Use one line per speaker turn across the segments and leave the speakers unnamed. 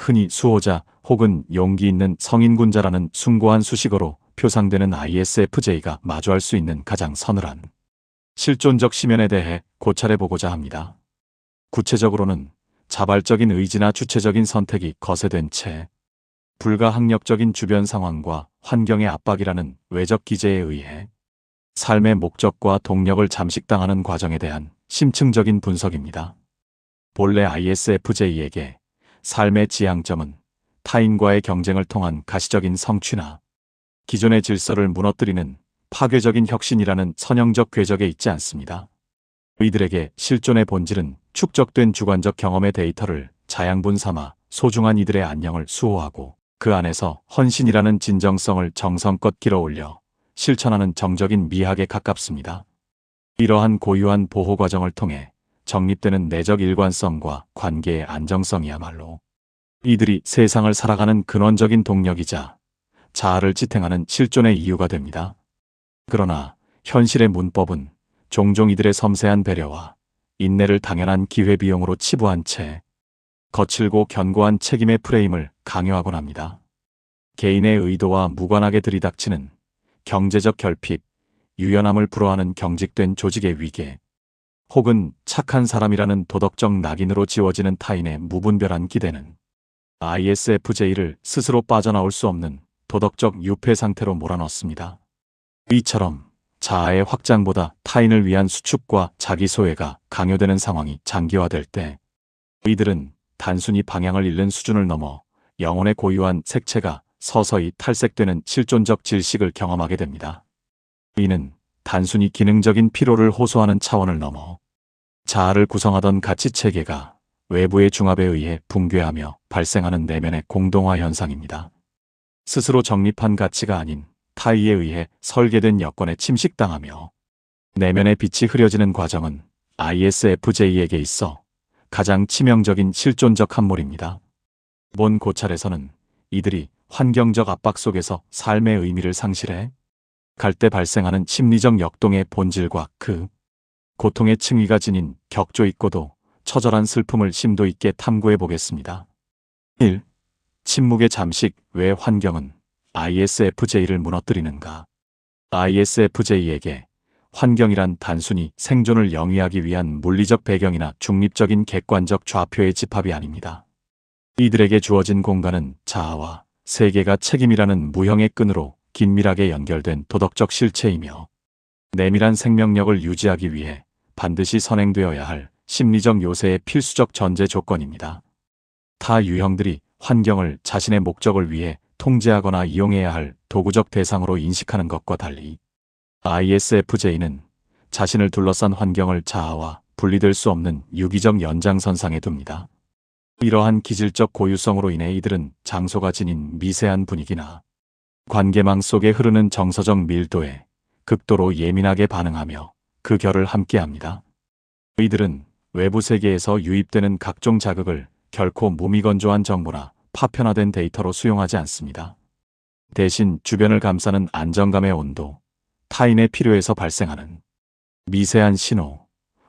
흔히 수호자 혹은 용기 있는 성인군자라는 숭고한 수식어로 표상되는 ISFJ가 마주할 수 있는 가장 서늘한 실존적 심연에 대해 고찰해보고자 합니다. 구체적으로는 자발적인 의지나 주체적인 선택이 거세된 채 불가항력적인 주변 상황과 환경의 압박이라는 외적 기제에 의해 삶의 목적과 동력을 잠식당하는 과정에 대한 심층적인 분석입니다. 본래 ISFJ에게 삶의 지향점은 타인과의 경쟁을 통한 가시적인 성취나 기존의 질서를 무너뜨리는 파괴적인 혁신이라는 선형적 궤적에 있지 않습니다. 이들에게 실존의 본질은 축적된 주관적 경험의 데이터를 자양분 삼아 소중한 이들의 안녕을 수호하고 그 안에서 헌신이라는 진정성을 정성껏 길어올려 실천하는 정적인 미학에 가깝습니다. 이러한 고유한 보호 과정을 통해 정립되는 내적 일관성과 관계의 안정성이야말로 이들이 세상을 살아가는 근원적인 동력이자 자아를 지탱하는 실존의 이유가 됩니다. 그러나 현실의 문법은 종종 이들의 섬세한 배려와 인내를 당연한 기회비용으로 치부한 채 거칠고 견고한 책임의 프레임을 강요하곤 합니다. 개인의 의도와 무관하게 들이닥치는 경제적 결핍, 유연함을 불허하는 경직된 조직의 위계, 혹은 착한 사람이라는 도덕적 낙인으로 지워지는 타인의 무분별한 기대는 ISFJ를 스스로 빠져나올 수 없는 도덕적 유폐 상태로 몰아넣습니다. 이처럼 자아의 확장보다 타인을 위한 수축과 자기 소외가 강요되는 상황이 장기화될 때 이들은 단순히 방향을 잃는 수준을 넘어 영혼의 고유한 색채가 서서히 탈색되는 실존적 질식을 경험하게 됩니다. 이는 단순히 기능적인 피로를 호소하는 차원을 넘어 자아를 구성하던 가치체계가 외부의 중압에 의해 붕괴하며 발생하는 내면의 공동화 현상입니다. 스스로 정립한 가치가 아닌 타의에 의해 설계된 여건에 침식당하며 내면의 빛이 흐려지는 과정은 ISFJ에게 있어 가장 치명적인 실존적 함몰입니다. 본 고찰에서는 이들이 환경적 압박 속에서 삶의 의미를 상실해 갈 때 발생하는 심리적 역동의 본질과 그 고통의 층위가 지닌 격조 있고도 처절한 슬픔을 심도 있게 탐구해 보겠습니다. 1. 침묵의 잠식. 왜 환경은 ISFJ를 무너뜨리는가? ISFJ에게 환경이란 단순히 생존을 영위하기 위한 물리적 배경이나 중립적인 객관적 좌표의 집합이 아닙니다. 이들에게 주어진 공간은 자아와 세계가 책임이라는 무형의 끈으로 긴밀하게 연결된 도덕적 실체이며 내밀한 생명력을 유지하기 위해 반드시 선행되어야 할 심리적 요새의 필수적 전제 조건입니다. 타 유형들이 환경을 자신의 목적을 위해 통제하거나 이용해야 할 도구적 대상으로 인식하는 것과 달리 ISFJ는 자신을 둘러싼 환경을 자아와 분리될 수 없는 유기적 연장선상에 둡니다. 이러한 기질적 고유성으로 인해 이들은 장소가 지닌 미세한 분위기나 관계망 속에 흐르는 정서적 밀도에 극도로 예민하게 반응하며 그 결을 함께합니다. 이들은 외부 세계에서 유입되는 각종 자극을 결코 무미건조한 정보나 파편화된 데이터로 수용하지 않습니다. 대신 주변을 감싸는 안정감의 온도, 타인의 필요에서 발생하는 미세한 신호,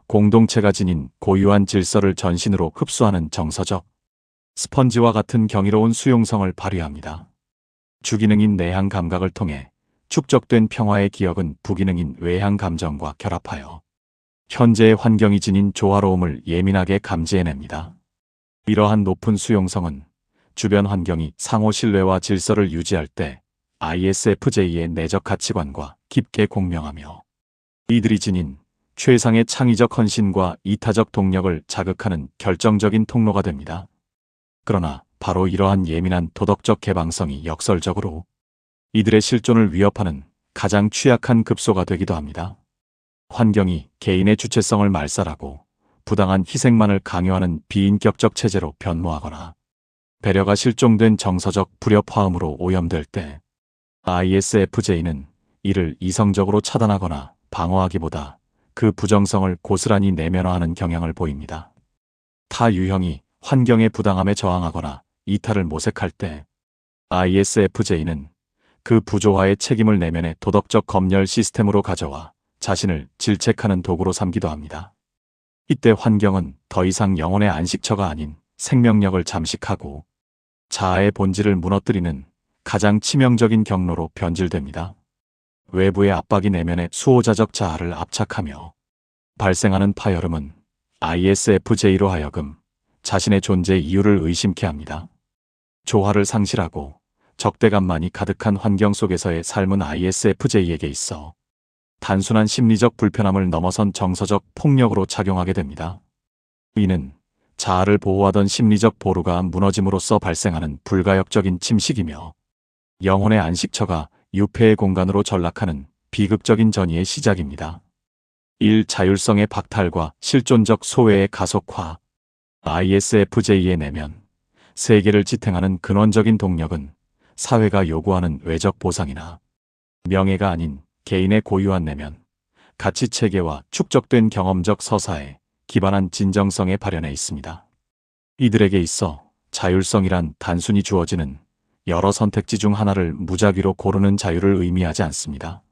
공동체가 지닌 고유한 질서를 전신으로 흡수하는 정서적 스펀지와 같은 경이로운 수용성을 발휘합니다. 주기능인 내향 감각을 통해 축적된 평화의 기억은 부기능인 외향 감정과 결합하여 현재의 환경이 지닌 조화로움을 예민하게 감지해냅니다. 이러한 높은 수용성은 주변 환경이 상호 신뢰와 질서를 유지할 때 ISFJ의 내적 가치관과 깊게 공명하며 이들이 지닌 최상의 창의적 헌신과 이타적 동력을 자극하는 결정적인 통로가 됩니다. 그러나 바로 이러한 예민한 도덕적 개방성이 역설적으로 이들의 실존을 위협하는 가장 취약한 급소가 되기도 합니다. 환경이 개인의 주체성을 말살하고 부당한 희생만을 강요하는 비인격적 체제로 변모하거나 배려가 실종된 정서적 불협화음으로 오염될 때 ISFJ는 이를 이성적으로 차단하거나 방어하기보다 그 부정성을 고스란히 내면화하는 경향을 보입니다. 타 유형이 환경의 부당함에 저항하거나 이탈을 모색할 때 ISFJ는 그 부조화의 책임을 내면의 도덕적 검열 시스템으로 가져와 자신을 질책하는 도구로 삼기도 합니다. 이때 환경은 더 이상 영혼의 안식처가 아닌 생명력을 잠식하고 자아의 본질을 무너뜨리는 가장 치명적인 경로로 변질됩니다. 외부의 압박이 내면의 수호자적 자아를 압착하며 발생하는 파열음은 ISFJ로 하여금 자신의 존재 이유를 의심케 합니다. 조화를 상실하고 적대감만이 가득한 환경 속에서의 삶은 ISFJ에게 있어 단순한 심리적 불편함을 넘어선 정서적 폭력으로 작용하게 됩니다. 이는 자아를 보호하던 심리적 보루가 무너짐으로써 발생하는 불가역적인 침식이며 영혼의 안식처가 유폐의 공간으로 전락하는 비극적인 전이의 시작입니다. 1. 자율성의 박탈과 실존적 소외의 가속화. ISFJ의 내면, 세계를 지탱하는 근원적인 동력은 사회가 요구하는 외적 보상이나 명예가 아닌 개인의 고유한 내면, 가치체계와 축적된 경험적 서사에 기반한 진정성의 발현에 있습니다. 이들에게 있어 자율성이란 단순히 주어지는 여러 선택지 중 하나를 무작위로 고르는 자유를 의미하지 않습니다.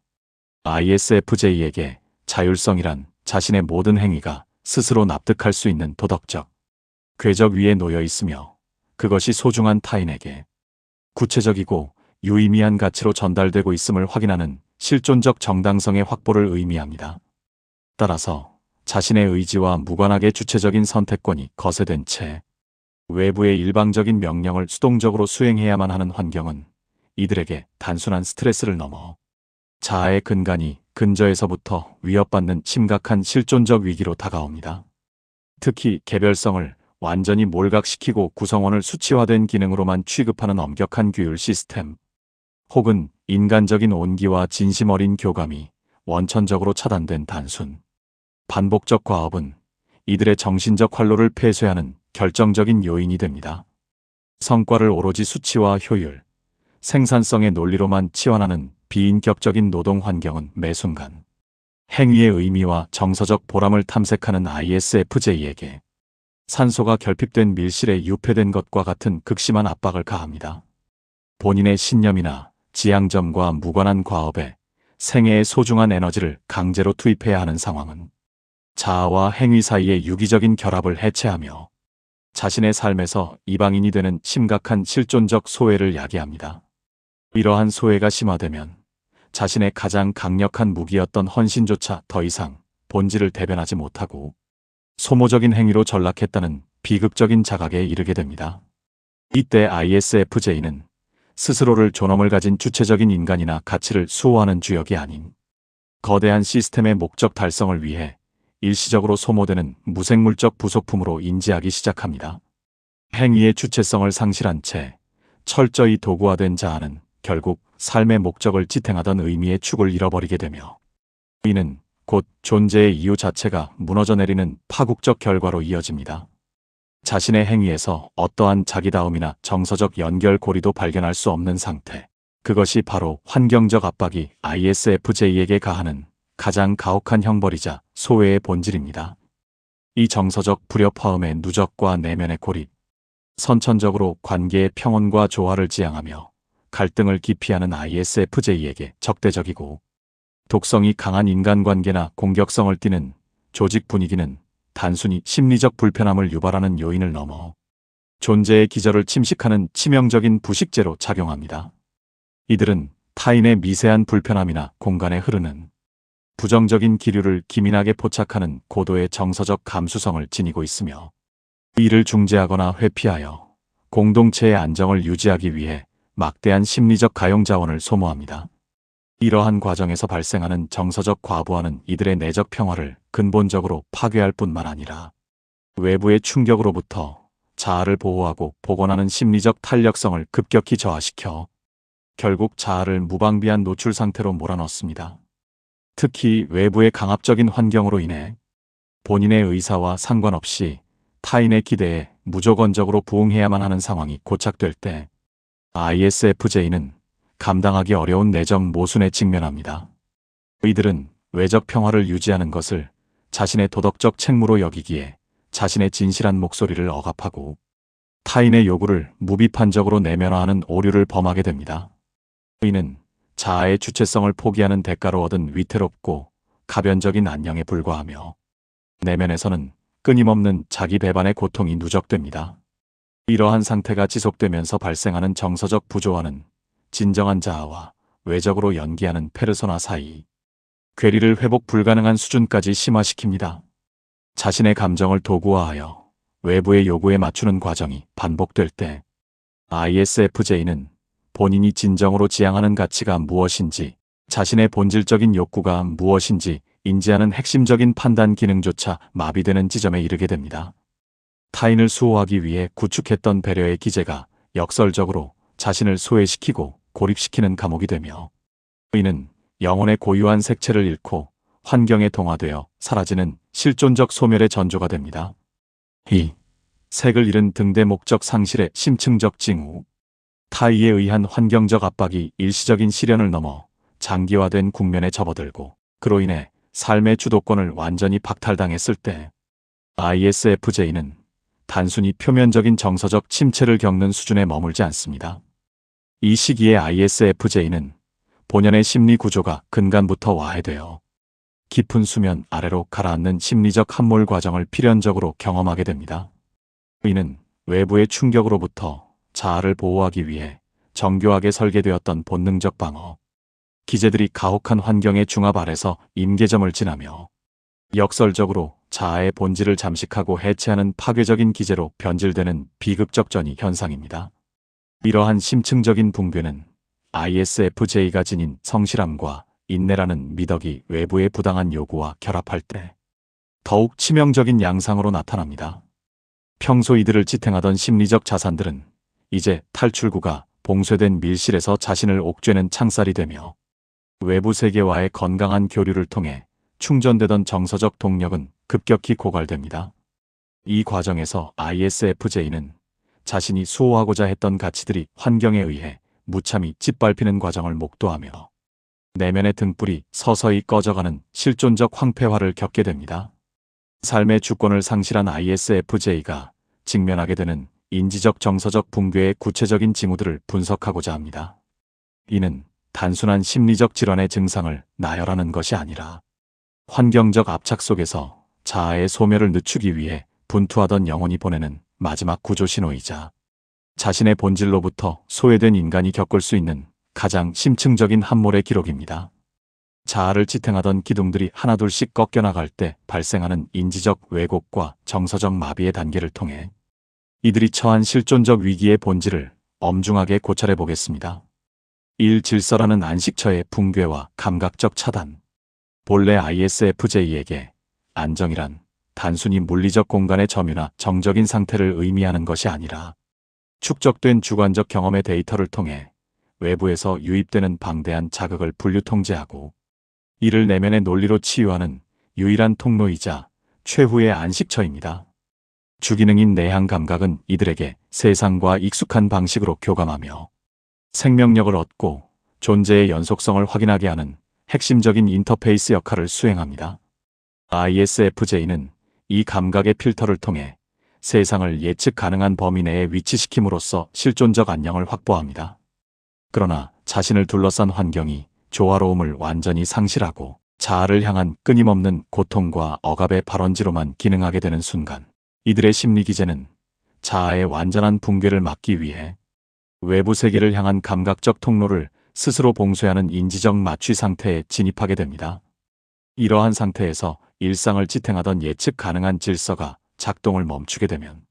ISFJ에게 자율성이란 자신의 모든 행위가 스스로 납득할 수 있는 도덕적 궤적 위에 놓여 있으며 그것이 소중한 타인에게 구체적이고 유의미한 가치로 전달되고 있음을 확인하는 실존적 정당성의 확보를 의미합니다. 따라서 자신의 의지와 무관하게 주체적인 선택권이 거세된 채 외부의 일방적인 명령을 수동적으로 수행해야만 하는 환경은 이들에게 단순한 스트레스를 넘어 자아의 근간이 근저에서부터 위협받는 심각한 실존적 위기로 다가옵니다. 특히 개별성을 완전히 몰각시키고 구성원을 수치화된 기능으로만 취급하는 엄격한 규율 시스템, 혹은 인간적인 온기와 진심 어린 교감이 원천적으로 차단된 단순, 반복적 과업은 이들의 정신적 활로를 폐쇄하는 결정적인 요인이 됩니다. 성과를 오로지 수치와 효율, 생산성의 논리로만 치환하는 비인격적인 노동 환경은 매 순간 행위의 의미와 정서적 보람을 탐색하는 ISFJ에게 산소가 결핍된 밀실에 유폐된 것과 같은 극심한 압박을 가합니다. 본인의 신념이나 지향점과 무관한 과업에 생애의 소중한 에너지를 강제로 투입해야 하는 상황은 자아와 행위 사이의 유기적인 결합을 해체하며 자신의 삶에서 이방인이 되는 심각한 실존적 소외를 야기합니다. 이러한 소외가 심화되면 자신의 가장 강력한 무기였던 헌신조차 더 이상 본질을 대변하지 못하고 소모적인 행위로 전락했다는 비극적인 자각에 이르게 됩니다. 이때 ISFJ는 스스로를 존엄을 가진 주체적인 인간이나 가치를 수호하는 주역이 아닌 거대한 시스템의 목적 달성을 위해 일시적으로 소모되는 무생물적 부속품으로 인지하기 시작합니다. 행위의 주체성을 상실한 채 철저히 도구화된 자아는 결국 삶의 목적을 지탱하던 의미의 축을 잃어버리게 되며 이는 곧 존재의 이유 자체가 무너져 내리는 파국적 결과로 이어집니다. 자신의 행위에서 어떠한 자기다움이나 정서적 연결고리도 발견할 수 없는 상태. 그것이 바로 환경적 압박이 ISFJ에게 가하는 가장 가혹한 형벌이자 소외의 본질입니다. 이 정서적 불협화음의 누적과 내면의 고립, 선천적으로 관계의 평온과 조화를 지향하며 갈등을 기피하는 ISFJ에게 적대적이고 독성이 강한 인간관계나 공격성을 띠는 조직 분위기는 단순히 심리적 불편함을 유발하는 요인을 넘어 존재의 기저를 침식하는 치명적인 부식제로 작용합니다. 이들은 타인의 미세한 불편함이나 공간에 흐르는 부정적인 기류를 기민하게 포착하는 고도의 정서적 감수성을 지니고 있으며 이를 중재하거나 회피하여 공동체의 안정을 유지하기 위해 막대한 심리적 가용 자원을 소모합니다. 이러한 과정에서 발생하는 정서적 과부하는 이들의 내적 평화를 근본적으로 파괴할 뿐만 아니라 외부의 충격으로부터 자아를 보호하고 복원하는 심리적 탄력성을 급격히 저하시켜 결국 자아를 무방비한 노출 상태로 몰아넣습니다. 특히 외부의 강압적인 환경으로 인해 본인의 의사와 상관없이 타인의 기대에 무조건적으로 부응해야만 하는 상황이 고착될 때 ISFJ는 감당하기 어려운 내적 모순에 직면합니다. 이들은 외적 평화를 유지하는 것을 자신의 도덕적 책무로 여기기에 자신의 진실한 목소리를 억압하고 타인의 요구를 무비판적으로 내면화하는 오류를 범하게 됩니다. 이는 자아의 주체성을 포기하는 대가로 얻은 위태롭고 가변적인 안녕에 불과하며 내면에서는 끊임없는 자기 배반의 고통이 누적됩니다. 이러한 상태가 지속되면서 발생하는 정서적 부조화는 진정한 자아와 외적으로 연기하는 페르소나 사이 괴리를 회복 불가능한 수준까지 심화시킵니다. 자신의 감정을 도구화하여 외부의 요구에 맞추는 과정이 반복될 때 ISFJ는 본인이 진정으로 지향하는 가치가 무엇인지, 자신의 본질적인 욕구가 무엇인지 인지하는 핵심적인 판단 기능조차 마비되는 지점에 이르게 됩니다. 타인을 수호하기 위해 구축했던 배려의 기제가 역설적으로 자신을 소외시키고 고립시키는 감옥이 되며, 이는 영혼의 고유한 색채를 잃고 환경에 동화되어 사라지는 실존적 소멸의 전조가 됩니다. 이 색을 잃은 등대 목적 상실의 심층적 징후, 타의에 의한 환경적 압박이 일시적인 시련을 넘어 장기화된 국면에 접어들고 그로 인해 삶의 주도권을 완전히 박탈당했을 때 ISFJ는 단순히 표면적인 정서적 침체를 겪는 수준에 머물지 않습니다. 이 시기에 ISFJ는 본연의 심리 구조가 근간부터 와해되어 깊은 수면 아래로 가라앉는 심리적 함몰 과정을 필연적으로 경험하게 됩니다. 이는 외부의 충격으로부터 자아를 보호하기 위해 정교하게 설계되었던 본능적 방어 기제들이 가혹한 환경의 중압 아래서 임계점을 지나며 역설적으로 자아의 본질을 잠식하고 해체하는 파괴적인 기제로 변질되는 비극적 전이 현상입니다. 이러한 심층적인 붕괴는 ISFJ가 지닌 성실함과 인내라는 미덕이 외부의 부당한 요구와 결합할 때 더욱 치명적인 양상으로 나타납니다. 평소 이들을 지탱하던 심리적 자산들은 이제 탈출구가 봉쇄된 밀실에서 자신을 옥죄는 창살이 되며 외부 세계와의 건강한 교류를 통해 충전되던 정서적 동력은 급격히 고갈됩니다. 이 과정에서 ISFJ는 자신이 수호하고자 했던 가치들이 환경에 의해 무참히 짓밟히는 과정을 목도하며 내면의 등불이 서서히 꺼져가는 실존적 황폐화를 겪게 됩니다. 삶의 주권을 상실한 ISFJ가 직면하게 되는 인지적 정서적 붕괴의 구체적인 징후들을 분석하고자 합니다. 이는 단순한 심리적 질환의 증상을 나열하는 것이 아니라 환경적 압착 속에서 자아의 소멸을 늦추기 위해 분투하던 영혼이 보내는 마지막 구조 신호이자 자신의 본질로부터 소외된 인간이 겪을 수 있는 가장 심층적인 함몰의 기록입니다. 자아를 지탱하던 기둥들이 하나둘씩 꺾여나갈 때 발생하는 인지적 왜곡과 정서적 마비의 단계를 통해 이들이 처한 실존적 위기의 본질을 엄중하게 고찰해 보겠습니다. 1. 질서라는 안식처의 붕괴와 감각적 차단. 본래 ISFJ에게 안정이란 단순히 물리적 공간의 점유나 정적인 상태를 의미하는 것이 아니라 축적된 주관적 경험의 데이터를 통해 외부에서 유입되는 방대한 자극을 분류 통제하고 이를 내면의 논리로 치유하는 유일한 통로이자 최후의 안식처입니다. 주기능인 내향 감각은 이들에게 세상과 익숙한 방식으로 교감하며 생명력을 얻고 존재의 연속성을 확인하게 하는 핵심적인 인터페이스 역할을 수행합니다. ISFJ는 이 감각의 필터를 통해 세상을 예측 가능한 범위 내에 위치시킴으로써 실존적 안녕을 확보합니다. 그러나 자신을 둘러싼 환경이 조화로움을 완전히 상실하고 자아를 향한 끊임없는 고통과 억압의 발원지로만 기능하게 되는 순간 이들의 심리 기제는 자아의 완전한 붕괴를 막기 위해 외부 세계를 향한 감각적 통로를 스스로 봉쇄하는 인지적 마취 상태에 진입하게 됩니다. 이러한 상태에서 일상을 지탱하던 예측 가능한 질서가 작동을 멈추게 되면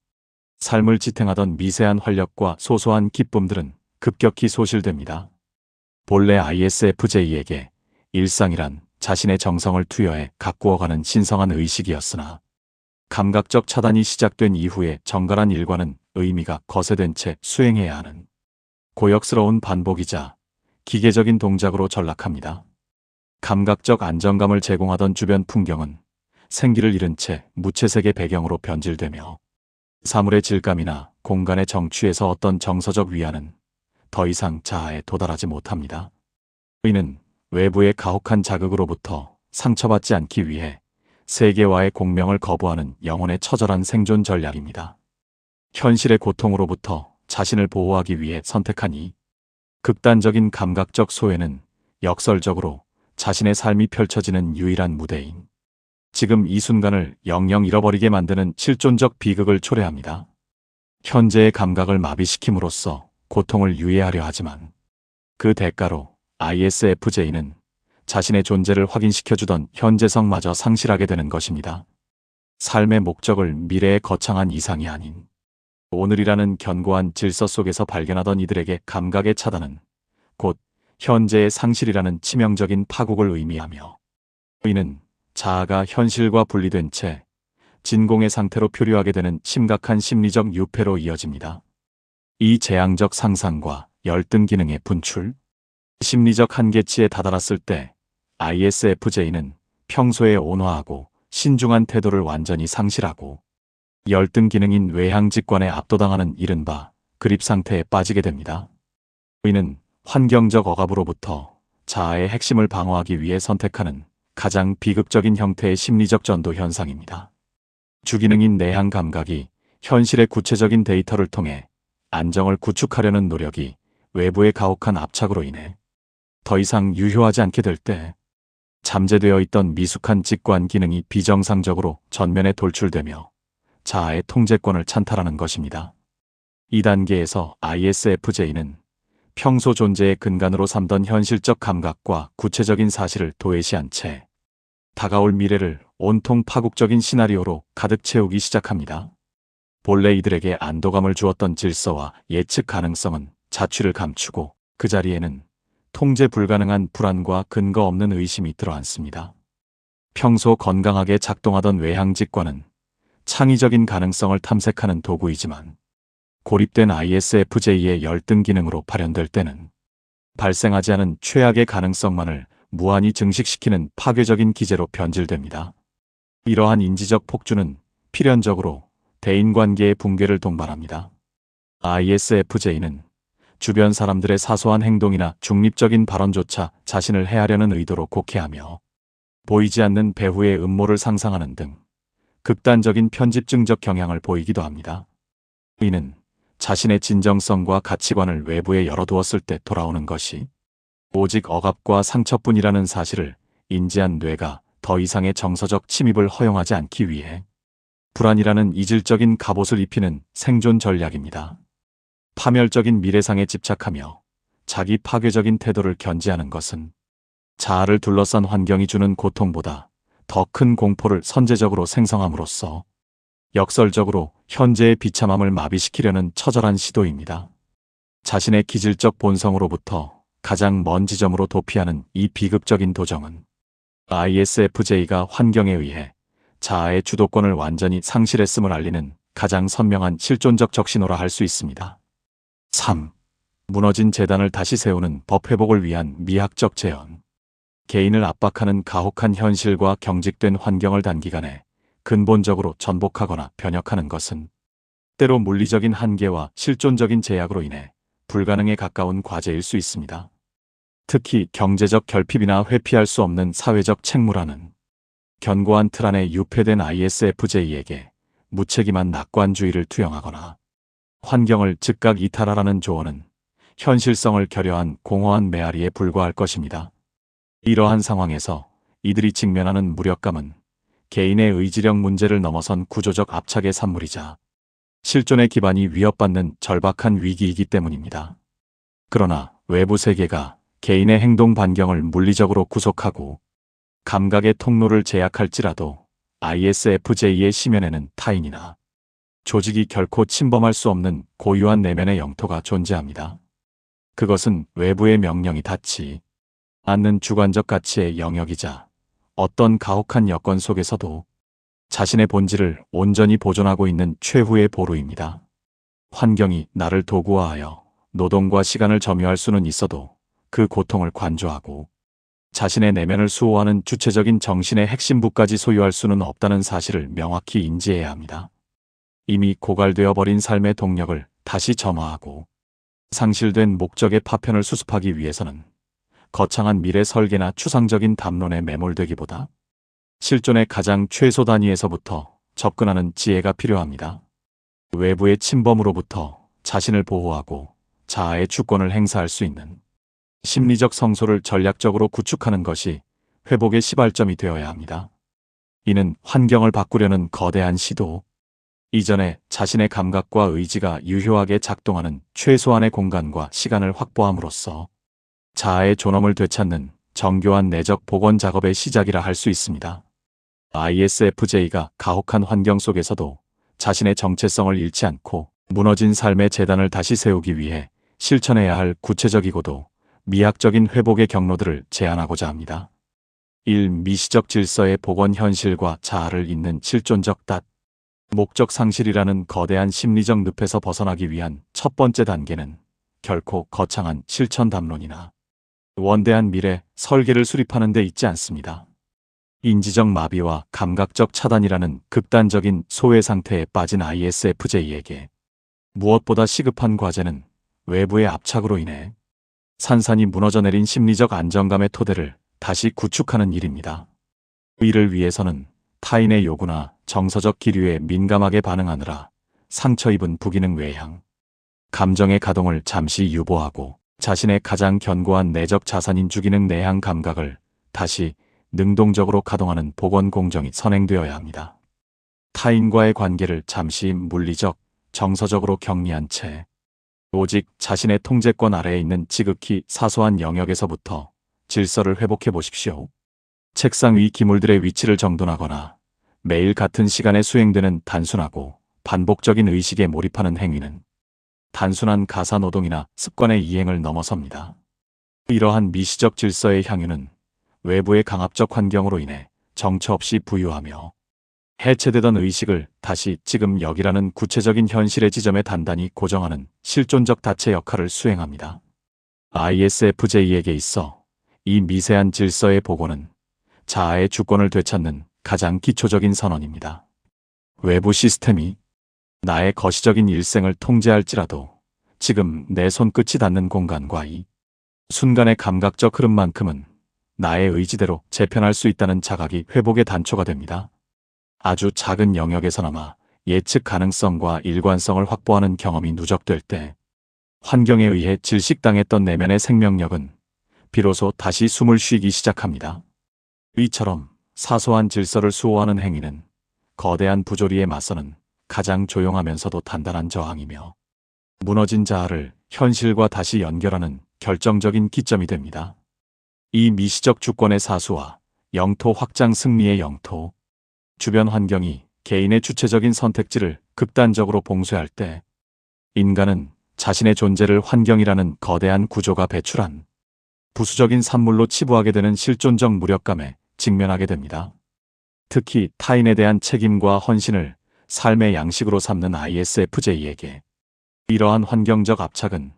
삶을 지탱하던 미세한 활력과 소소한 기쁨들은 급격히 소실됩니다. 본래 ISFJ에게 일상이란 자신의 정성을 투여해 가꾸어가는 신성한 의식이었으나 감각적 차단이 시작된 이후에 정갈한 일과는 의미가 거세된 채 수행해야 하는 고역스러운 반복이자 기계적인 동작으로 전락합니다. 감각적 안정감을 제공하던 주변 풍경은 생기를 잃은 채 무채색의 배경으로 변질되며 사물의 질감이나 공간의 정취에서 어떤 정서적 위안은 더 이상 자아에 도달하지 못합니다. 이는 외부의 가혹한 자극으로부터 상처받지 않기 위해 세계와의 공명을 거부하는 영혼의 처절한 생존 전략입니다. 현실의 고통으로부터 자신을 보호하기 위해 선택한 이 극단적인 감각적 소외는 역설적으로 자신의 삶이 펼쳐지는 유일한 무대인 지금 이 순간을 영영 잃어버리게 만드는 실존적 비극을 초래합니다. 현재의 감각을 마비시킴으로써 고통을 유예하려 하지만 그 대가로 ISFJ는 자신의 존재를 확인시켜주던 현재성마저 상실하게 되는 것입니다. 삶의 목적을 미래의 거창한 이상이 아닌 오늘이라는 견고한 질서 속에서 발견하던 이들에게 감각의 차단은 곧 현재의 상실이라는 치명적인 파국을 의미하며, 이는 자아가 현실과 분리된 채 진공의 상태로 표류하게 되는 심각한 심리적 유폐로 이어집니다. 이 재앙적 상상과 열등 기능의 분출, 심리적 한계치에 다다랐을 때 ISFJ는 평소에 온화하고 신중한 태도를 완전히 상실하고 열등 기능인 외향 직관에 압도당하는 이른바 그립 상태에 빠지게 됩니다. 이는 환경적 억압으로부터 자아의 핵심을 방어하기 위해 선택하는 가장 비극적인 형태의 심리적 전도 현상입니다. 주기능인 내향 감각이 현실의 구체적인 데이터를 통해 안정을 구축하려는 노력이 외부의 가혹한 압착으로 인해 더 이상 유효하지 않게 될 때 잠재되어 있던 미숙한 직관 기능이 비정상적으로 전면에 돌출되며 자아의 통제권을 찬탈하는 것입니다. 이 단계에서 ISFJ는 평소 존재의 근간으로 삼던 현실적 감각과 구체적인 사실을 도외시한 채 다가올 미래를 온통 파국적인 시나리오로 가득 채우기 시작합니다. 본래 이들에게 안도감을 주었던 질서와 예측 가능성은 자취를 감추고 그 자리에는 통제 불가능한 불안과 근거 없는 의심이 들어앉습니다. 평소 건강하게 작동하던 외향직관은 창의적인 가능성을 탐색하는 도구이지만 고립된 ISFJ의 열등 기능으로 발현될 때는 발생하지 않은 최악의 가능성만을 무한히 증식시키는 파괴적인 기제로 변질됩니다. 이러한 인지적 폭주는 필연적으로 대인관계의 붕괴를 동반합니다. ISFJ는 주변 사람들의 사소한 행동이나 중립적인 발언조차 자신을 해하려는 의도로 곡해하며 보이지 않는 배후의 음모를 상상하는 등 극단적인 편집증적 경향을 보이기도 합니다. 이는 자신의 진정성과 가치관을 외부에 열어두었을 때 돌아오는 것이 오직 억압과 상처뿐이라는 사실을 인지한 뇌가 더 이상의 정서적 침입을 허용하지 않기 위해 불안이라는 이질적인 갑옷을 입히는 생존 전략입니다. 파멸적인 미래상에 집착하며 자기 파괴적인 태도를 견지하는 것은 자아를 둘러싼 환경이 주는 고통보다 더 큰 공포를 선제적으로 생성함으로써 역설적으로 현재의 비참함을 마비시키려는 처절한 시도입니다. 자신의 기질적 본성으로부터 가장 먼 지점으로 도피하는 이 비극적인 도정은 ISFJ가 환경에 의해 자아의 주도권을 완전히 상실했음을 알리는 가장 선명한 실존적 적신호라 할 수 있습니다. 3. 무너진 재단을 다시 세우는 법 회복을 위한 미학적 재현. 개인을 압박하는 가혹한 현실과 경직된 환경을 단기간에 근본적으로 전복하거나 변혁하는 것은 때로 물리적인 한계와 실존적인 제약으로 인해 불가능에 가까운 과제일 수 있습니다. 특히 경제적 결핍이나 회피할 수 없는 사회적 책무라는 견고한 틀 안에 유폐된 ISFJ에게 무책임한 낙관주의를 투영하거나 환경을 즉각 이탈하라는 조언은 현실성을 결여한 공허한 메아리에 불과할 것입니다. 이러한 상황에서 이들이 직면하는 무력감은 개인의 의지력 문제를 넘어선 구조적 압착의 산물이자 실존의 기반이 위협받는 절박한 위기이기 때문입니다. 그러나 외부 세계가 개인의 행동 반경을 물리적으로 구속하고 감각의 통로를 제약할지라도 ISFJ의 심연에는 타인이나 조직이 결코 침범할 수 없는 고유한 내면의 영토가 존재합니다. 그것은 외부의 명령이 닿지 않는 주관적 가치의 영역이자 어떤 가혹한 여건 속에서도 자신의 본질을 온전히 보존하고 있는 최후의 보루입니다. 환경이 나를 도구화하여 노동과 시간을 점유할 수는 있어도 그 고통을 관조하고 자신의 내면을 수호하는 주체적인 정신의 핵심부까지 소유할 수는 없다는 사실을 명확히 인지해야 합니다. 이미 고갈되어 버린 삶의 동력을 다시 점화하고 상실된 목적의 파편을 수습하기 위해서는 거창한 미래 설계나 추상적인 담론에 매몰되기보다 실존의 가장 최소 단위에서부터 접근하는 지혜가 필요합니다. 외부의 침범으로부터 자신을 보호하고 자아의 주권을 행사할 수 있는 심리적 성소를 전략적으로 구축하는 것이 회복의 시발점이 되어야 합니다. 이는 환경을 바꾸려는 거대한 시도, 이전에 자신의 감각과 의지가 유효하게 작동하는 최소한의 공간과 시간을 확보함으로써 자아의 존엄을 되찾는 정교한 내적 복원 작업의 시작이라 할 수 있습니다. ISFJ가 가혹한 환경 속에서도 자신의 정체성을 잃지 않고 무너진 삶의 재단을 다시 세우기 위해 실천해야 할 구체적이고도 미학적인 회복의 경로들을 제안하고자 합니다. 1. 미시적 질서의 복원 현실과 자아를 잇는 실존적 목적 상실이라는 거대한 심리적 늪에서 벗어나기 위한 첫 번째 단계는 결코 거창한 실천 담론이나 원대한 미래 설계를 수립하는 데 있지 않습니다. 인지적 마비와 감각적 차단이라는 극단적인 소외 상태에 빠진 ISFJ에게 무엇보다 시급한 과제는 외부의 압착으로 인해 산산이 무너져 내린 심리적 안정감의 토대를 다시 구축하는 일입니다. 이를 위해서는 타인의 요구나 정서적 기류에 민감하게 반응하느라 상처 입은 부기능 외향, 감정의 가동을 잠시 유보하고 자신의 가장 견고한 내적 자산인 주기능 내향 감각을 다시 능동적으로 가동하는 복원 공정이 선행되어야 합니다. 타인과의 관계를 잠시 물리적, 정서적으로 격리한 채 오직 자신의 통제권 아래에 있는 지극히 사소한 영역에서부터 질서를 회복해 보십시오. 책상 위 기물들의 위치를 정돈하거나 매일 같은 시간에 수행되는 단순하고 반복적인 의식에 몰입하는 행위는 단순한 가사 노동이나 습관의 이행을 넘어섭니다. 이러한 미시적 질서의 향유는 외부의 강압적 환경으로 인해 정처 없이 부유하며 해체되던 의식을 다시 지금 여기라는 구체적인 현실의 지점에 단단히 고정하는 실존적 닫체 역할을 수행합니다. ISFJ에게 있어 이 미세한 질서의 복원은 자아의 주권을 되찾는 가장 기초적인 선언입니다. 외부 시스템이 나의 거시적인 일생을 통제할지라도 지금 내 손끝이 닿는 공간과 이 순간의 감각적 흐름만큼은 나의 의지대로 재편할 수 있다는 자각이 회복의 단초가 됩니다. 아주 작은 영역에서나마 예측 가능성과 일관성을 확보하는 경험이 누적될 때 환경에 의해 질식당했던 내면의 생명력은 비로소 다시 숨을 쉬기 시작합니다. 이처럼 사소한 질서를 수호하는 행위는 거대한 부조리에 맞서는 가장 조용하면서도 단단한 저항이며 무너진 자아를 현실과 다시 연결하는 결정적인 기점이 됩니다. 이 미시적 주권의 사수와 영토 확장 승리의 영토, 주변 환경이 개인의 주체적인 선택지를 극단적으로 봉쇄할 때 인간은 자신의 존재를 환경이라는 거대한 구조가 배출한 부수적인 산물로 치부하게 되는 실존적 무력감에 직면하게 됩니다. 특히 타인에 대한 책임과 헌신을 삶의 양식으로 삼는 ISFJ에게 이러한 환경적 압착은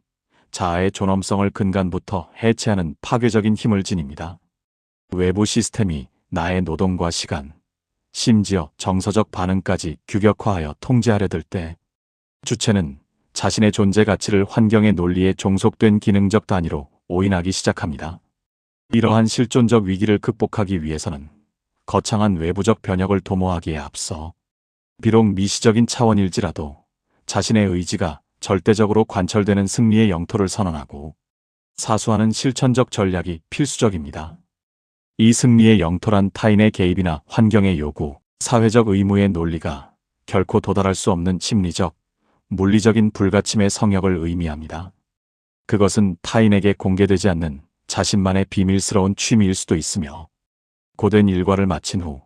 자아의 존엄성을 근간부터 해체하는 파괴적인 힘을 지닙니다. 외부 시스템이 나의 노동과 시간, 심지어 정서적 반응까지 규격화하여 통제하려 들 때 주체는 자신의 존재 가치를 환경의 논리에 종속된 기능적 단위로 오인하기 시작합니다. 이러한 실존적 위기를 극복하기 위해서는 거창한 외부적 변혁을 도모하기에 앞서 비록 미시적인 차원일지라도 자신의 의지가 절대적으로 관철되는 승리의 영토를 선언하고 사수하는 실천적 전략이 필수적입니다. 이 승리의 영토란 타인의 개입이나 환경의 요구, 사회적 의무의 논리가 결코 도달할 수 없는 심리적, 물리적인 불가침의 성역을 의미합니다. 그것은 타인에게 공개되지 않는 자신만의 비밀스러운 취미일 수도 있으며 고된 일과를 마친 후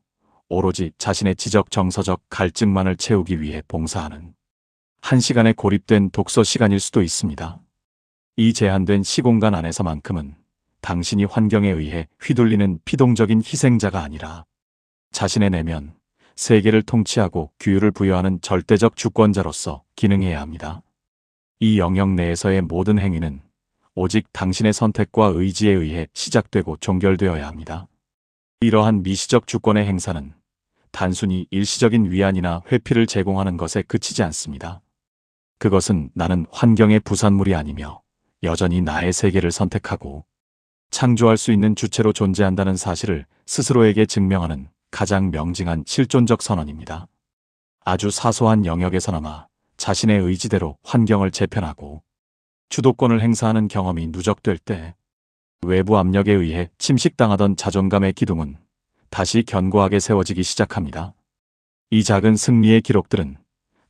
오로지 자신의 지적 정서적 갈증만을 채우기 위해 봉사하는 한 시간에 고립된 독서 시간일 수도 있습니다. 이 제한된 시공간 안에서만큼은 당신이 환경에 의해 휘둘리는 피동적인 희생자가 아니라 자신의 내면, 세계를 통치하고 규율을 부여하는 절대적 주권자로서 기능해야 합니다. 이 영역 내에서의 모든 행위는 오직 당신의 선택과 의지에 의해 시작되고 종결되어야 합니다. 이러한 미시적 주권의 행사는 단순히 일시적인 위안이나 회피를 제공하는 것에 그치지 않습니다. 그것은 나는 환경의 부산물이 아니며 여전히 나의 세계를 선택하고 창조할 수 있는 주체로 존재한다는 사실을 스스로에게 증명하는 가장 명징한 실존적 선언입니다. 아주 사소한 영역에서나마 자신의 의지대로 환경을 재편하고 주도권을 행사하는 경험이 누적될 때 외부 압력에 의해 침식당하던 자존감의 기둥은 다시 견고하게 세워지기 시작합니다. 이 작은 승리의 기록들은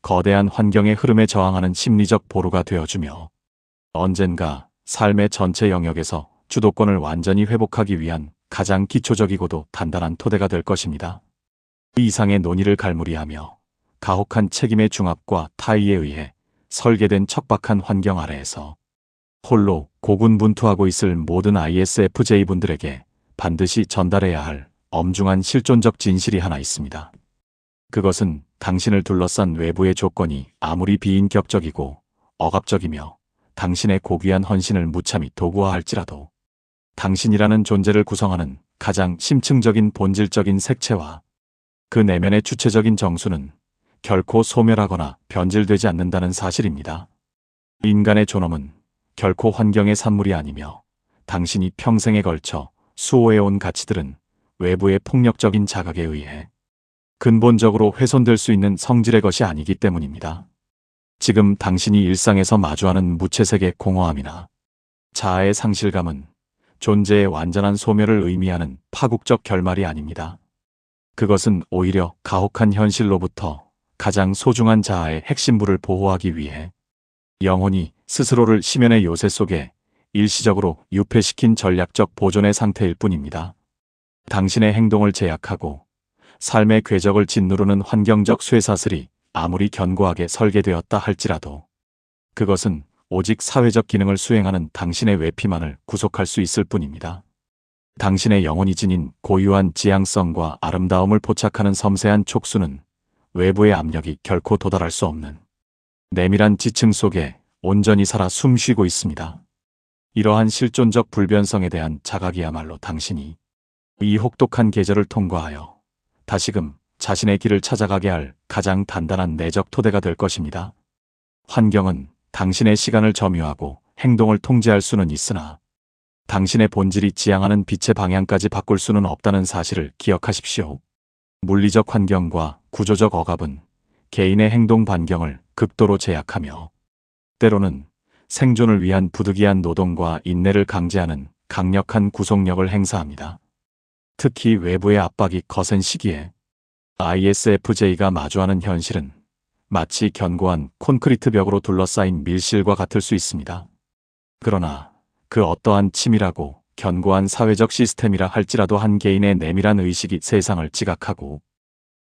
거대한 환경의 흐름에 저항하는 심리적 보루가 되어주며 언젠가 삶의 전체 영역에서 주도권을 완전히 회복하기 위한 가장 기초적이고도 단단한 토대가 될 것입니다. 이 이상의 논의를 갈무리하며 가혹한 책임의 중압과 타의에 의해 설계된 척박한 환경 아래에서 홀로 고군분투하고 있을 모든 ISFJ분들에게 반드시 전달해야 할 엄중한 실존적 진실이 하나 있습니다. 그것은 당신을 둘러싼 외부의 조건이 아무리 비인격적이고 억압적이며 당신의 고귀한 헌신을 무참히 도구화할지라도 당신이라는 존재를 구성하는 가장 심층적인 본질적인 색채와 그 내면의 주체적인 정수는 결코 소멸하거나 변질되지 않는다는 사실입니다. 인간의 존엄은 결코 환경의 산물이 아니며 당신이 평생에 걸쳐 수호해온 가치들은 외부의 폭력적인 자각에 의해 근본적으로 훼손될 수 있는 성질의 것이 아니기 때문입니다. 지금 당신이 일상에서 마주하는 무채색의 공허함이나 자아의 상실감은 존재의 완전한 소멸을 의미하는 파국적 결말이 아닙니다. 그것은 오히려 가혹한 현실로부터 가장 소중한 자아의 핵심부를 보호하기 위해 영혼이 스스로를 심연의 요새 속에 일시적으로 유폐시킨 전략적 보존의 상태일 뿐입니다. 당신의 행동을 제약하고 삶의 궤적을 짓누르는 환경적 쇠사슬이 아무리 견고하게 설계되었다 할지라도 그것은 오직 사회적 기능을 수행하는 당신의 외피만을 구속할 수 있을 뿐입니다. 당신의 영혼이 지닌 고유한 지향성과 아름다움을 포착하는 섬세한 촉수는 외부의 압력이 결코 도달할 수 없는 내밀한 지층 속에 온전히 살아 숨쉬고 있습니다. 이러한 실존적 불변성에 대한 자각이야말로 당신이 이 혹독한 계절을 통과하여 다시금 자신의 길을 찾아가게 할 가장 단단한 내적 토대가 될 것입니다. 환경은 당신의 시간을 점유하고 행동을 통제할 수는 있으나 당신의 본질이 지향하는 빛의 방향까지 바꿀 수는 없다는 사실을 기억하십시오. 물리적 환경과 구조적 억압은 개인의 행동 반경을 극도로 제약하며 때로는 생존을 위한 부득이한 노동과 인내를 강제하는 강력한 구속력을 행사합니다. 특히 외부의 압박이 거센 시기에 ISFJ가 마주하는 현실은 마치 견고한 콘크리트 벽으로 둘러싸인 밀실과 같을 수 있습니다. 그러나 그 어떠한 치밀하고 견고한 사회적 시스템이라 할지라도 한 개인의 내밀한 의식이 세상을 지각하고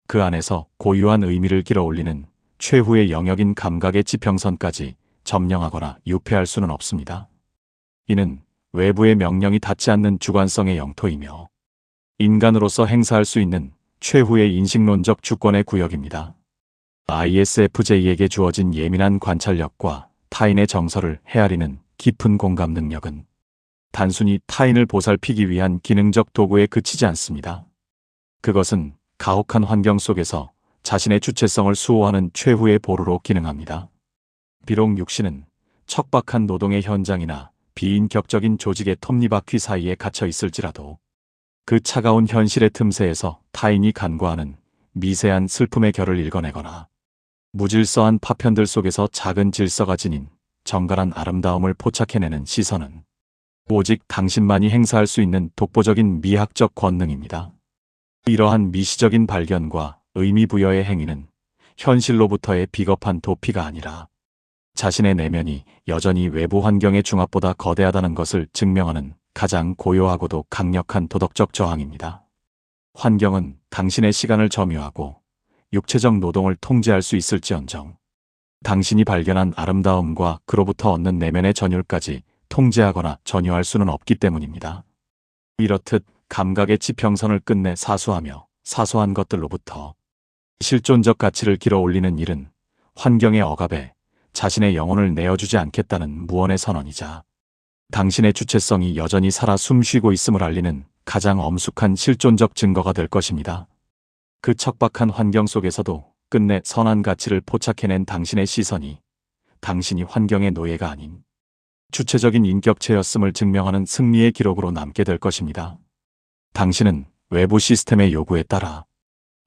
그 안에서 고유한 의미를 길어올리는 최후의 영역인 감각의 지평선까지 점령하거나 유폐할 수는 없습니다. 이는 외부의 명령이 닿지 않는 주관성의 영토이며 인간으로서 행사할 수 있는 최후의 인식론적 주권의 구역입니다. ISFJ에게 주어진 예민한 관찰력과 타인의 정서를 헤아리는 깊은 공감 능력은 단순히 타인을 보살피기 위한 기능적 도구에 그치지 않습니다. 그것은 가혹한 환경 속에서 자신의 주체성을 수호하는 최후의 보루로 기능합니다. 비록 육신은 척박한 노동의 현장이나 비인격적인 조직의 톱니바퀴 사이에 갇혀 있을지라도 그 차가운 현실의 틈새에서 타인이 간과하는 미세한 슬픔의 결을 읽어내거나 무질서한 파편들 속에서 작은 질서가 지닌 정갈한 아름다움을 포착해내는 시선은 오직 당신만이 행사할 수 있는 독보적인 미학적 권능입니다. 이러한 미시적인 발견과 의미 부여의 행위는 현실로부터의 비겁한 도피가 아니라 자신의 내면이 여전히 외부 환경의 중압보다 거대하다는 것을 증명하는 가장 고요하고도 강력한 도덕적 저항입니다. 환경은 당신의 시간을 점유하고 육체적 노동을 통제할 수 있을지언정 당신이 발견한 아름다움과 그로부터 얻는 내면의 전율까지 통제하거나 전유할 수는 없기 때문입니다. 이렇듯 감각의 지평선을 끝내 사수하며 사소한 것들로부터 실존적 가치를 길어올리는 일은 환경의 억압에 자신의 영혼을 내어주지 않겠다는 무언의 선언이자 당신의 주체성이 여전히 살아 숨쉬고 있음을 알리는 가장 엄숙한 실존적 증거가 될 것입니다. 그 척박한 환경 속에서도 끝내 선한 가치를 포착해낸 당신의 시선이 당신이 환경의 노예가 아닌 주체적인 인격체였음을 증명하는 승리의 기록으로 남게 될 것입니다. 당신은 외부 시스템의 요구에 따라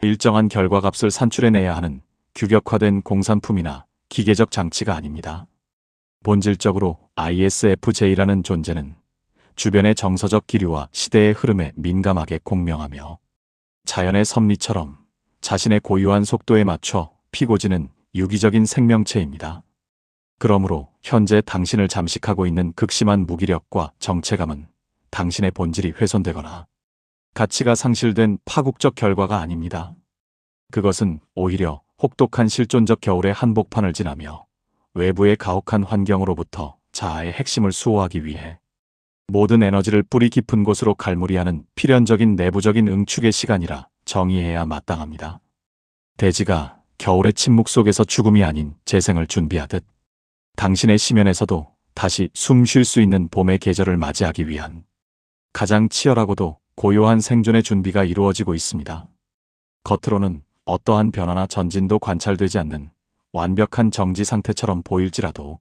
일정한 결과값을 산출해내야 하는 규격화된 공산품이나 기계적 장치가 아닙니다. 본질적으로 ISFJ라는 존재는 주변의 정서적 기류와 시대의 흐름에 민감하게 공명하며 자연의 섭리처럼 자신의 고유한 속도에 맞춰 피고지는 유기적인 생명체입니다. 그러므로 현재 당신을 잠식하고 있는 극심한 무기력과 정체감은 당신의 본질이 훼손되거나 가치가 상실된 파국적 결과가 아닙니다. 그것은 오히려 혹독한 실존적 겨울의 한복판을 지나며 외부의 가혹한 환경으로부터 자아의 핵심을 수호하기 위해 모든 에너지를 뿌리 깊은 곳으로 갈무리하는 필연적인 내부적인 응축의 시간이라 정의해야 마땅합니다. 대지가 겨울의 침묵 속에서 죽음이 아닌 재생을 준비하듯 당신의 심연에서도 다시 숨 쉴 수 있는 봄의 계절을 맞이하기 위한 가장 치열하고도 고요한 생존의 준비가 이루어지고 있습니다. 겉으로는 어떠한 변화나 전진도 관찰되지 않는 완벽한 정지 상태처럼 보일지라도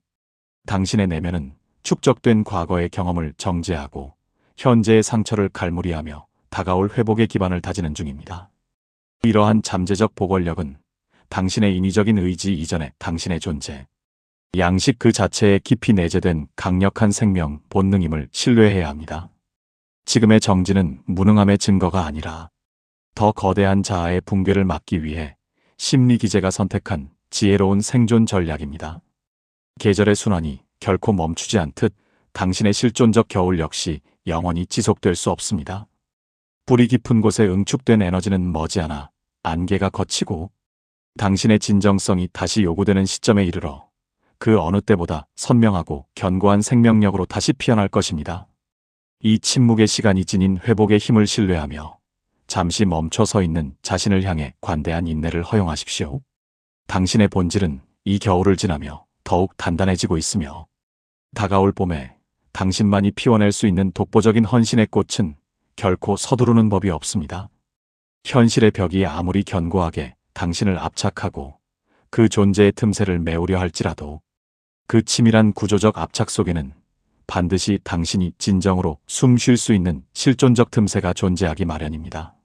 당신의 내면은 축적된 과거의 경험을 정제하고 현재의 상처를 갈무리하며 다가올 회복의 기반을 다지는 중입니다. 이러한 잠재적 보궐력은 당신의 인위적인 의지 이전에 당신의 존재, 양식 그 자체에 깊이 내재된 강력한 생명 본능임을 신뢰해야 합니다. 지금의 정지는 무능함의 증거가 아니라 더 거대한 자아의 붕괴를 막기 위해 심리 기제가 선택한 지혜로운 생존 전략입니다. 계절의 순환이 결코 멈추지 않듯 당신의 실존적 겨울 역시 영원히 지속될 수 없습니다. 뿌리 깊은 곳에 응축된 에너지는 머지않아 안개가 걷히고 당신의 진정성이 다시 요구되는 시점에 이르러 그 어느 때보다 선명하고 견고한 생명력으로 다시 피어날 것입니다. 이 침묵의 시간이 지닌 회복의 힘을 신뢰하며 잠시 멈춰 서 있는 자신을 향해 관대한 인내를 허용하십시오. 당신의 본질은 이 겨울을 지나며 더욱 단단해지고 있으며 다가올 봄에 당신만이 피워낼 수 있는 독보적인 헌신의 꽃은 결코 서두르는 법이 없습니다. 현실의 벽이 아무리 견고하게 당신을 압착하고 그 존재의 틈새를 메우려 할지라도 그 치밀한 구조적 압착 속에는 반드시 당신이 진정으로 숨 쉴 수 있는 실존적 틈새가 존재하기 마련입니다.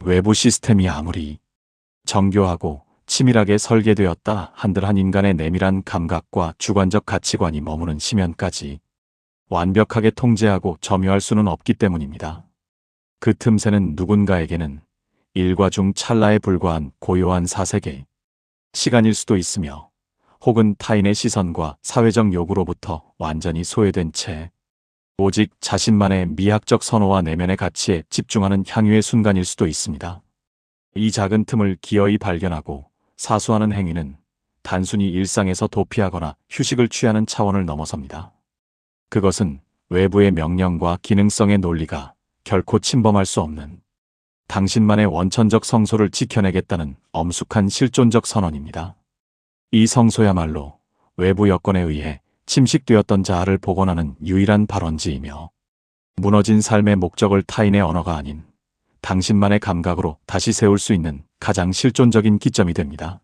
외부 시스템이 아무리 정교하고 치밀하게 설계되었다 한들 한 인간의 내밀한 감각과 주관적 가치관이 머무는 심연까지 완벽하게 통제하고 점유할 수는 없기 때문입니다. 그 틈새는 누군가에게는 일과 중 찰나에 불과한 고요한 사색의 시간일 수도 있으며 혹은 타인의 시선과 사회적 요구로부터 완전히 소외된 채 오직 자신만의 미학적 선호와 내면의 가치에 집중하는 향유의 순간일 수도 있습니다. 이 작은 틈을 기어이 발견하고 사수하는 행위는 단순히 일상에서 도피하거나 휴식을 취하는 차원을 넘어섭니다. 그것은 외부의 명령과 기능성의 논리가 결코 침범할 수 없는 당신만의 원천적 성소를 지켜내겠다는 엄숙한 실존적 선언입니다. 이 성소야말로 외부 여건에 의해 침식되었던 자아를 복원하는 유일한 발원지이며 무너진 삶의 목적을 타인의 언어가 아닌 당신만의 감각으로 다시 세울 수 있는 가장 실존적인 기점이 됩니다.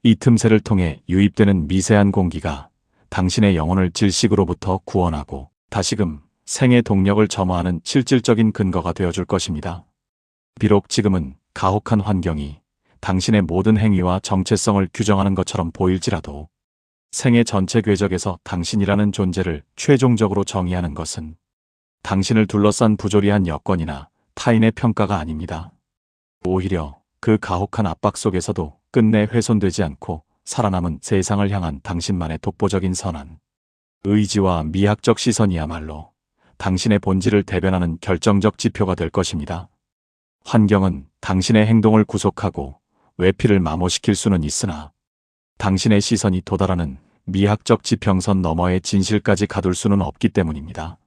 이 틈새를 통해 유입되는 미세한 공기가 당신의 영혼을 질식으로부터 구원하고 다시금 생의 동력을 점화하는 실질적인 근거가 되어줄 것입니다. 비록 지금은 가혹한 환경이 당신의 모든 행위와 정체성을 규정하는 것처럼 보일지라도 생의 전체 궤적에서 당신이라는 존재를 최종적으로 정의하는 것은 당신을 둘러싼 부조리한 여건이나 타인의 평가가 아닙니다. 오히려 그 가혹한 압박 속에서도 끝내 훼손되지 않고 살아남은 세상을 향한 당신만의 독보적인 선한 의지와 미학적 시선이야말로 당신의 본질을 대변하는 결정적 지표가 될 것입니다. 환경은 당신의 행동을 구속하고 외피를 마모시킬 수는 있으나 당신의 시선이 도달하는 미학적 지평선 너머의 진실까지 가둘 수는 없기 때문입니다.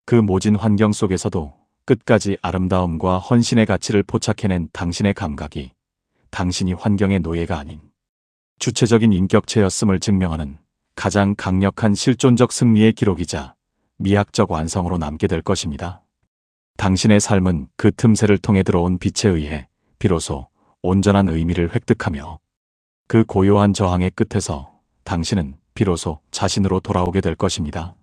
그 모진 환경 속에서도 끝까지 아름다움과 헌신의 가치를 포착해낸 당신의 감각이 당신이 환경의 노예가 아닌 주체적인 인격체였음을 증명하는 가장 강력한 실존적 승리의 기록이자 미학적 완성으로 남게 될 것입니다. 당신의 삶은 그 틈새를 통해 들어온 빛에 의해 비로소 온전한 의미를 획득하며 그 고요한 저항의 끝에서 당신은 비로소 자신으로 돌아오게 될 것입니다.